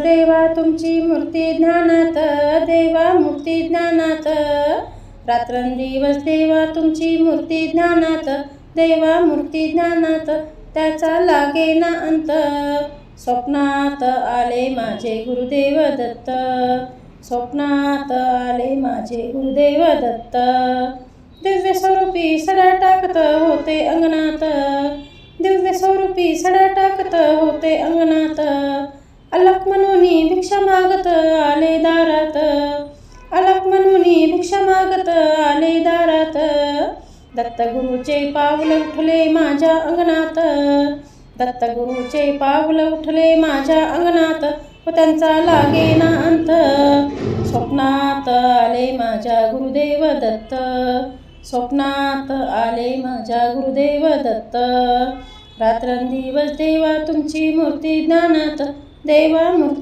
देवा तुमची मूर्ती ज्ञानात, देवा मूर्ती ज्ञानात. रात्रंदिवस देवा तुमची मूर्ती ज्ञानात, देवा मूर्ती ज्ञानात. त्याचा लागेना अंत. स्वप्नात आले माझे गुरुदेव दत्त, स्वप्नात आले माझे गुरुदेव दत्त. दिव्य स्वरूपी सडा टाकत होते अंगणात, दिव्य स्वरूपी सडा टाकत होते अंगणात. अलख म्हणून भिक्षा मागत आले दारात, अलख म्हणून भिक्षा मागत आले दारात. दत्तगुरूचे पाऊल उठले माझ्या अंगणात, दत्तगुरूचे पाऊल उठले माझ्या अंगणात. व त्यांचा लागेना अंत. स्वप्नात आले माझ्या गुरुदेव दत्त, स्वप्नात आले माझ्या गुरुदेव दत्त. रात्रंदिवस देवा तुमची मूर्ती ज्ञानात, देवा मूर्ती